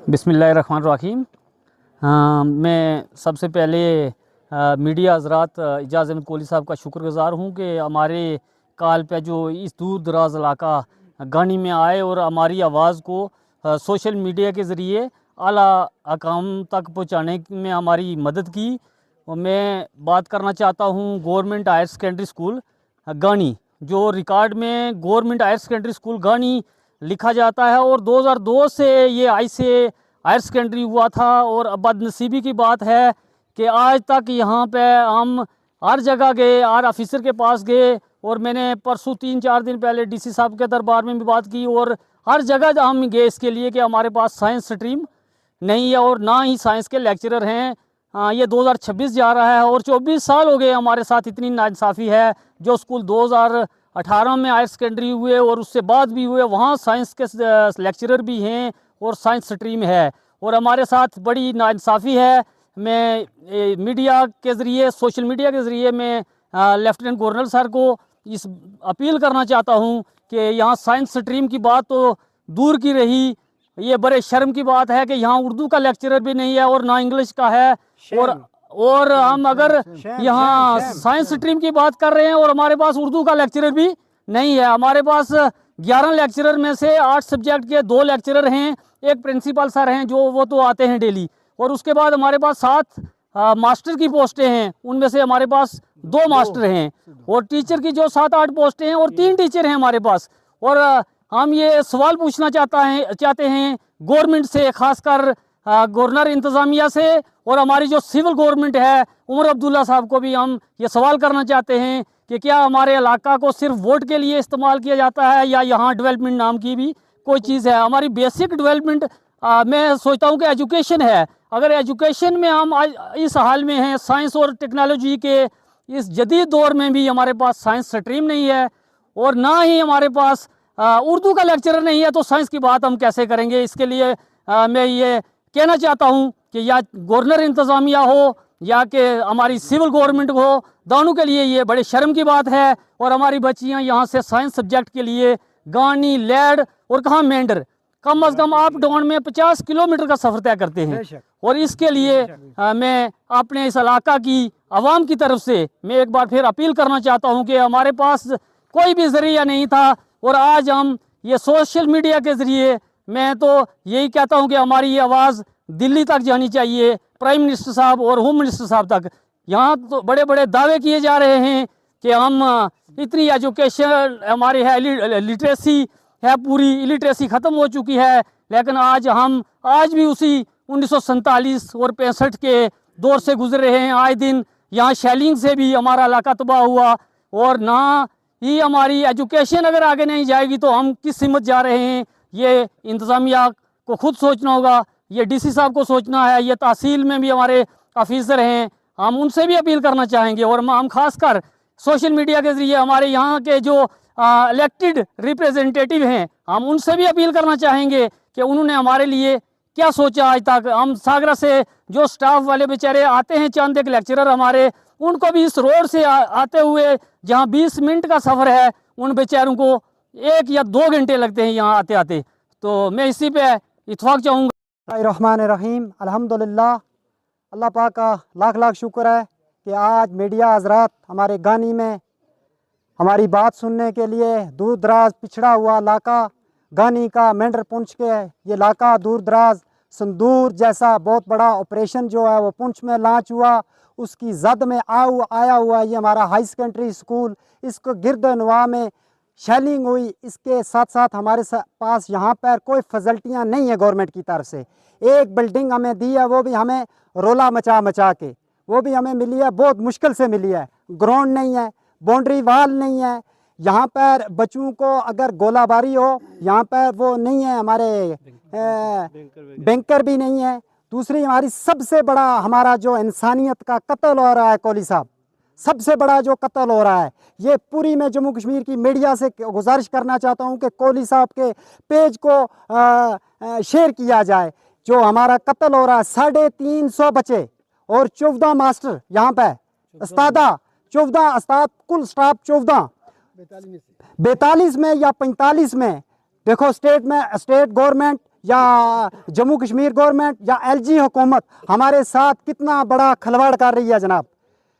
बिस्मिल्लाहिर्रहमानिर्रहीम। मैं सबसे पहले मीडिया हज़रात इजाज़ अहमद कोहली साहब का शुक्रगुज़ार हूँ कि हमारे कॉल पे जो इस दूर दराज इलाका गानी में आए और हमारी आवाज़ को सोशल मीडिया के ज़रिए आला अकाम तक पहुँचाने में हमारी मदद की। और मैं बात करना चाहता हूँ गवर्नमेंट हायर सेकेंडरी स्कूल गानी, जो रिकॉर्ड में गवर्नमेंट हायर सेकेंडरी स्कूल गानी लिखा जाता है और 2002 से ये से हायर सेकेंडरी हुआ था। और बदनसीबी की बात है कि आज तक यहाँ पे हम हर जगह गए, हर ऑफिसर के पास गए, और मैंने परसों 3-4 दिन पहले डीसी साहब के दरबार में भी बात की, और हर जगह हम गए इसके लिए कि हमारे पास साइंस स्ट्रीम नहीं है और ना ही साइंस के लेक्चरर हैं। ये 2026 जा रहा है और 24 साल हो गए हमारे साथ। इतनी नाइंसाफ़ी है। जो स्कूल 2018 में हायर सेकेंडरी हुए और उससे बाद भी हुए, वहाँ साइंस के लेक्चरर भी हैं और साइंस स्ट्रीम है, और हमारे साथ बड़ी नाइंसाफ़ी है। मैं मीडिया के ज़रिए, सोशल मीडिया के ज़रिए मैं लेफ्टिनेंट गवर्नर सर को इस अपील करना चाहता हूँ कि यहाँ साइंस स्ट्रीम की बात तो दूर की रही, ये बड़े शर्म की बात है कि यहाँ उर्दू का लेक्चरर भी नहीं है और ना इंग्लिश का है। और हम अगर यहाँ साइंस स्ट्रीम की बात कर रहे हैं और हमारे पास उर्दू का लेक्चरर भी नहीं है। हमारे पास 11 लेक्चरर में से 8 सब्जेक्ट के 2 लेक्चरर हैं, एक प्रिंसिपल सर हैं जो वो तो आते हैं डेली, और उसके बाद हमारे पास 7 मास्टर की पोस्टें हैं, उनमें से हमारे पास 2 मास्टर हैं, और टीचर की जो 7-8 पोस्टें हैं और 3 टीचर हैं हमारे पास। और हम ये सवाल पूछना चाहते हैं गवर्नमेंट से, खासकर गवर्नर इंतज़ामिया से, और हमारी जो सिविल गवर्नमेंट है उमर अब्दुल्ला साहब को भी हम ये सवाल करना चाहते हैं कि क्या हमारे इलाका को सिर्फ वोट के लिए इस्तेमाल किया जाता है या यहाँ डेवलपमेंट नाम की भी कोई चीज़ है। हमारी बेसिक डेवलपमेंट मैं सोचता हूँ कि एजुकेशन है। अगर एजुकेशन में हम आज इस हाल में हैं, साइंस और टेक्नोलॉजी के इस जदीद दौर में भी हमारे पास साइंस स्ट्रीम नहीं है और ना ही हमारे पास उर्दू का लेक्चरर नहीं है, तो साइंस की बात हम कैसे करेंगे। इसके लिए मैं ये कहना चाहता हूँ कि या गवर्नर इंतज़ामिया हो या कि हमारी सिविल गवर्नमेंट हो, दोनों के लिए ये बड़े शर्म की बात है। और हमारी बच्चियाँ यहाँ से साइंस सब्जेक्ट के लिए गानी, लैड और कहाँ मेंढर कम अज़ कम अप डाउन में 50 किलोमीटर का सफ़र तय करते हैं। और इसके लिए मैं अपने इस इलाका की आवाम की तरफ से मैं एक बार फिर अपील करना चाहता हूँ कि हमारे पास कोई भी ज़रिया नहीं था, और आज हम ये सोशल मीडिया के ज़रिए, मैं तो यही कहता हूँ कि हमारी ये आवाज़ दिल्ली तक जानी चाहिए, प्राइम मिनिस्टर साहब और होम मिनिस्टर साहब तक। यहाँ तो बड़े बड़े दावे किए जा रहे हैं कि हम इतनी एजुकेशन हमारी है, लिटरेसी है, पूरी इलिटरेसी ख़त्म हो चुकी है, लेकिन आज भी उसी 1947 और 65 के दौर से गुजर रहे हैं। आए दिन यहाँ शेलिंग से भी हमारा इलाका तबाह हुआ, और ना ही हमारी एजुकेशन अगर आगे नहीं जाएगी तो हम किस हिम्मत जा रहे हैं। ये इंतज़ामिया को खुद सोचना होगा, ये डीसी साहब को सोचना है, ये तहसील में भी हमारे ऑफिसर हैं, हम उनसे भी अपील करना चाहेंगे। और हम खासकर सोशल मीडिया के ज़रिए हमारे यहाँ के जो इलेक्टेड रिप्रेजेंटेटिव हैं, हम उनसे भी अपील करना चाहेंगे कि उन्होंने हमारे लिए क्या सोचा आज तक। हम सागरा से जो स्टाफ वाले बेचारे आते हैं, चंद एक लेक्चरर हमारे, उनको भी इस रोड से आते हुए जहाँ 20 मिनट का सफ़र है, उन बेचारों को 1 या 2 घंटे लगते हैं यहाँ आते आते। तो मैं इसी पे इत्फाक चाहूँगा। रहमानिर्रहीम, अल्हम्दुलिल्लाह, अल्लाह पाक का लाख लाख शुक्र है कि आज मीडिया हज़रात हमारे गानी में हमारी बात सुनने के लिए, दूर दराज पिछड़ा हुआ इलाका गानी का मेंढर पुंछ के ये इलाका दूर दराज संदूर जैसा बहुत बड़ा ऑपरेशन जो है वो पुंछ में लॉन्च हुआ, उसकी जद में आया हुआ ये हमारा हाई सेकेंडरी स्कूल, इसको गिरदनवा में शेलिंग हुई। इसके साथ साथ हमारे पास यहाँ पर कोई फैसिलिटियाँ नहीं है गवर्नमेंट की तरफ से। एक बिल्डिंग हमें दी है, वो भी हमें रोला मचा के वो भी हमें मिली है, बहुत मुश्किल से मिली है। ग्राउंड नहीं है, बाउंड्री वाल नहीं है, यहाँ पर बच्चों को अगर गोलाबारी हो यहाँ पर वो नहीं है, हमारे बैंकर भी नहीं है। दूसरी हमारी सबसे बड़ा हमारा जो इंसानियत का कत्ल हो रहा है कोहली साहब, सबसे बड़ा जो कत्ल हो रहा है, ये पूरी मैं जम्मू कश्मीर की मीडिया से गुजारिश करना चाहता हूँ कि कोहली साहब के पेज को शेयर किया जाए। जो हमारा कत्ल हो रहा है, 350 बच्चे और 14 मास्टर यहाँ पे अस्तादा, 14 अस्ताद, कुल स्टाफ 14, 42 में या 45 में। देखो स्टेट गवर्नमेंट या जम्मू कश्मीर गवर्नमेंट या LG हुकूमत हमारे साथ कितना बड़ा खिलवाड़ कर रही है जनाब।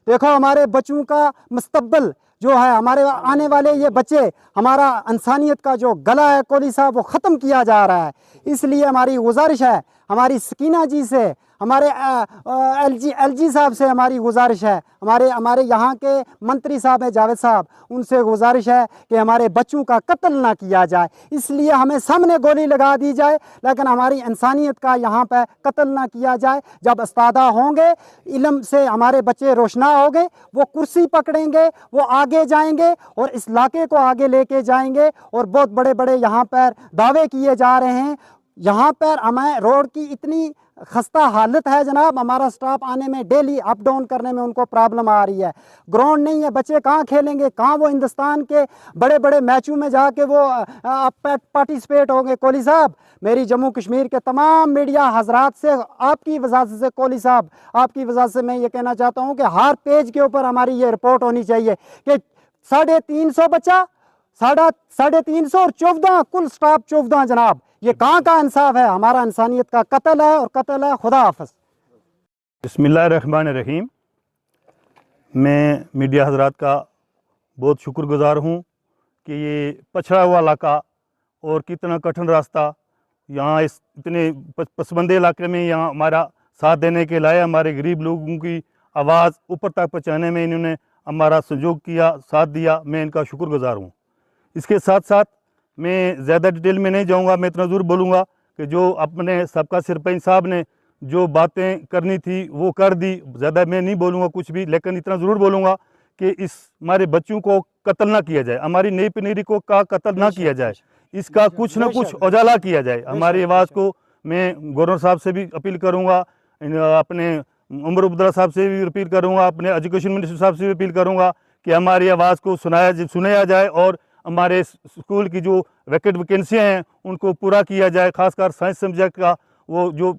देखो हमारे बच्चों का मुस्तकबिल जो है, हमारे आने वाले ये बच्चे, हमारा इंसानियत का जो गला है कोहली साहब वो ख़त्म किया जा रहा है। इसलिए हमारी गुजारिश है, हमारी सकीना जी से, हमारे LG साहब से हमारी गुजारिश है, हमारे यहाँ के मंत्री साहब हैं जावेद साहब, उनसे गुजारिश है कि हमारे बच्चों का कत्ल ना किया जाए। इसलिए हमें सामने गोली लगा दी जाए, लेकिन हमारी इंसानियत का यहाँ पे कत्ल ना किया जाए। जब उस्तादा होंगे, इल्म से हमारे बच्चे रोशना होंगे, वो कुर्सी पकड़ेंगे, वो आगे जाएंगे और इस इलाके को आगे लेके जाएंगे। और बहुत बड़े बड़े यहाँ पर दावे किए जा रहे हैं। यहाँ पर हमें रोड की इतनी खस्ता हालत है जनाब, हमारा स्टाफ आने में डेली अप डाउन करने में उनको प्रॉब्लम आ रही है। ग्राउंड नहीं है, बच्चे कहाँ खेलेंगे, कहाँ वो हिंदुस्तान के बड़े बड़े मैचों में जाके वो पार्टिसिपेट होंगे। कोहली साहब, मेरी जम्मू कश्मीर के तमाम मीडिया हजरात से आपकी वजह से कोहली साहब, आपकी वजह से मैं ये कहना चाहता हूँ कि हर पेज के ऊपर हमारी ये रिपोर्ट होनी चाहिए कि 350 बच्चा, 350 और 14 कुल स्टाफ 14 जनाब, ये कहाँ का इंसाफ है? हमारा इंसानियत का कत्ल है और कत्ल है। खुदा हाफ़िज़। बिस्मिल्लाहिर्रहमानिर्रहीम। मैं मीडिया हजरात का बहुत शुक्रगुज़ार हूँ कि ये पछड़ा हुआ इलाका और कितना कठिन रास्ता, यहाँ इस इतने पसमंदे इलाके में यहाँ हमारा साथ देने के लिए, हमारे गरीब लोगों की आवाज़ ऊपर तक पहुँचाने में इन्होंने हमारा सहयोग किया, साथ दिया। मैं इनका शुक्रगुज़ार हूँ। इसके साथ साथ मैं ज़्यादा डिटेल में नहीं जाऊंगा, मैं इतना ज़रूर बोलूँगा कि जो अपने सबका सरपंच साहब ने जो बातें करनी थी वो कर दी। ज़्यादा मैं नहीं बोलूँगा कुछ भी, लेकिन इतना ज़रूर बोलूँगा कि इस हमारे बच्चों को कत्ल ना किया जाए, हमारी नई पनीरी को का कत्ल ना किया जाए, इसका कुछ ना कुछ उजाला किया जाए। हमारी आवाज़ को मैं गवर्नर साहब से भी अपील करूँगा, अपने उमर अब्दुल्ला साहब से भी अपील करूँगा, अपने एजुकेशन मिनिस्टर साहब से भी अपील करूँगा कि हमारी आवाज़ को सुनाया जाए और हमारे स्कूल की जो वैकेंसियाँ हैं उनको पूरा किया जाए। खासकर साइंस सब्जेक्ट का वो जो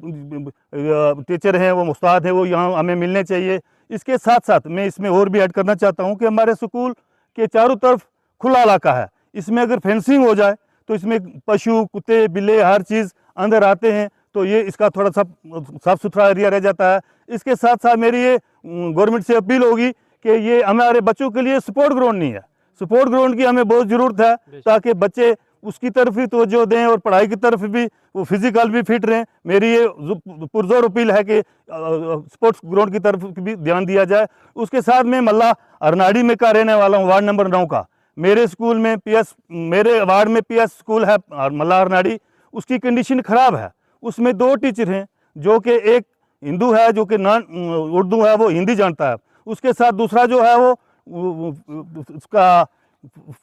टीचर हैं, वो उस्ताद हैं, वो यहाँ हमें मिलने चाहिए। इसके साथ साथ मैं इसमें और भी ऐड करना चाहता हूँ कि हमारे स्कूल के चारों तरफ खुला इलाका है, इसमें अगर फेंसिंग हो जाए तो इसमें पशु, कुत्ते, बिल्ले, हर चीज़ अंदर आते हैं, तो ये इसका थोड़ा सा साफ़ सुथरा एरिया रह जाता है। इसके साथ साथ मेरी ये गवर्नमेंट से अपील होगी कि ये हमारे बच्चों के लिए स्पोर्ट ग्राउंड नहीं है, स्पोर्ट ग्राउंड की हमें बहुत ज़रूरत है, ताकि बच्चे उसकी तरफ भी तवज्जो दें और पढ़ाई की तरफ भी वो फिजिकल भी फिट रहें। मेरी ये पुरजोर अपील है कि स्पोर्ट्स ग्राउंड की तरफ भी ध्यान दिया जाए। उसके साथ में मल्ला अरनाड़ी में का रहने वाला हूँ, वार्ड नंबर 9 का। मेरे स्कूल में मेरे वार्ड में PS स्कूल है मल्ला अरनाड़ी, उसकी कंडीशन ख़राब है। उसमें 2 टीचर हैं, जो कि एक हिंदू है जो कि नॉन उर्दू है, वो हिंदी जानता है, उसके साथ दूसरा जो है वो उसका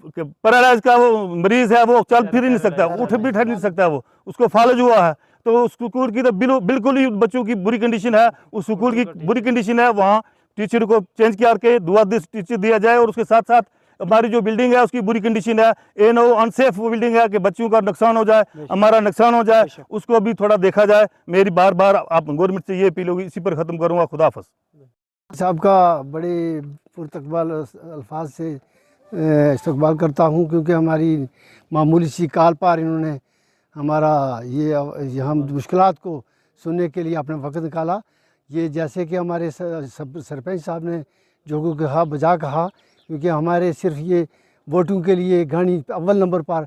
पैरालाइज का वो मरीज है, वो चल फिर ही नहीं सकता, उठ बैठ नहीं सकता, वो उसको फालज हुआ है। तो उस स्कूल की तो बिल्कुल ही बच्चों की बुरी कंडीशन है, उस स्कूल की बुरी कंडीशन है। वहाँ टीचर को चेंज करके दुआ टीचर दिया जाए। और उसके साथ साथ हमारी जो बिल्डिंग है उसकी बुरी कंडीशन है, अनसेफ वो बिल्डिंग है कि बच्चों का नुकसान हो जाए, हमारा नुकसान हो जाए, उसको भी थोड़ा देखा जाए। मेरी बार बार आप गवर्नमेंट से ये अपील होगी। इसी पर ख़त्म करूँगा। खुदा हाफ़िज़। साहब का बड़े पुरतकबाल अल्फाज से इस्तकबाल करता हूँ, क्योंकि हमारी मामूली सी कॉल पर इन्होंने हमारा ये हम मुश्किलात को सुनने के लिए अपना वक्त निकाला। ये जैसे कि हमारे सरपंच साहब ने जो कहा बजा कहा, क्योंकि हमारे सिर्फ ये वोटों के लिए गानी अव्वल नंबर पर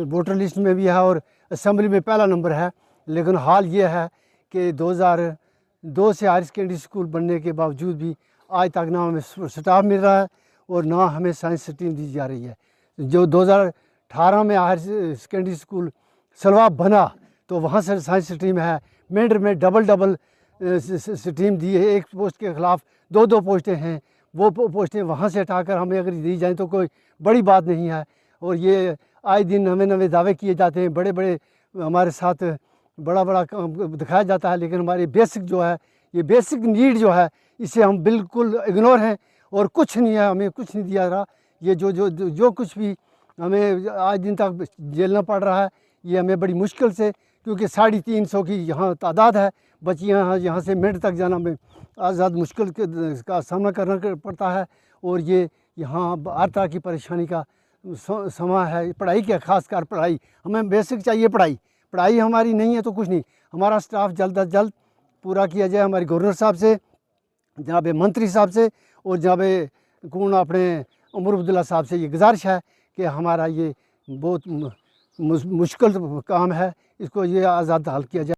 वोटर लिस्ट में भी है और असम्बली में पहला नंबर है। लेकिन हाल ये है कि 2002 से हायर सेकेंडरी स्कूल बनने के बावजूद भी आज तक ना हमें स्टाफ मिल रहा है और ना हमें साइंस स्ट्रीम दी जा रही है। जो 2018 में हायर सेकेंडरी स्कूल सलवा बना तो वहाँ से साइंस स्ट्रीम है। मेंढर में डबल स्ट्रीम दी है, एक पोस्ट के ख़िलाफ़ 2 पोस्टें हैं। वो पोस्टें वहाँ से हटाकर हमें अगर दी जाएँ तो कोई बड़ी बात नहीं है। और ये आए दिन नवे दावे किए जाते हैं, बड़े बड़े हमारे साथ बड़ा दिखाया जाता है, लेकिन हमारी बेसिक जो है, ये बेसिक नीड जो है, इसे हम बिल्कुल इग्नोर हैं और कुछ नहीं है, हमें कुछ नहीं दिया रहा। ये जो कुछ भी हमें आज दिन तक झेलना पड़ रहा है, ये हमें बड़ी मुश्किल से, क्योंकि 350 की यहाँ तादाद है, बच्चियाँ यहाँ से मिनट तक जाना में आज़ाद मुश्किल का सामना करना पड़ता है। और ये यहाँ हर तरह की परेशानी का समा है। पढ़ाई के खासकर पढ़ाई, हमें बेसिक चाहिए, पढ़ाई हमारी नहीं है तो कुछ नहीं। हमारा स्टाफ जल्द अज जल्द पूरा किया जाए। हमारे गवर्नर साहब से, जनाब मंत्री साहब से और जनाब कौन अपने उमर अब्दुल्ला साहब से ये गुजारिश है कि हमारा ये बहुत मुश्किल काम है, इसको ये आज़ाद हल किया जाए।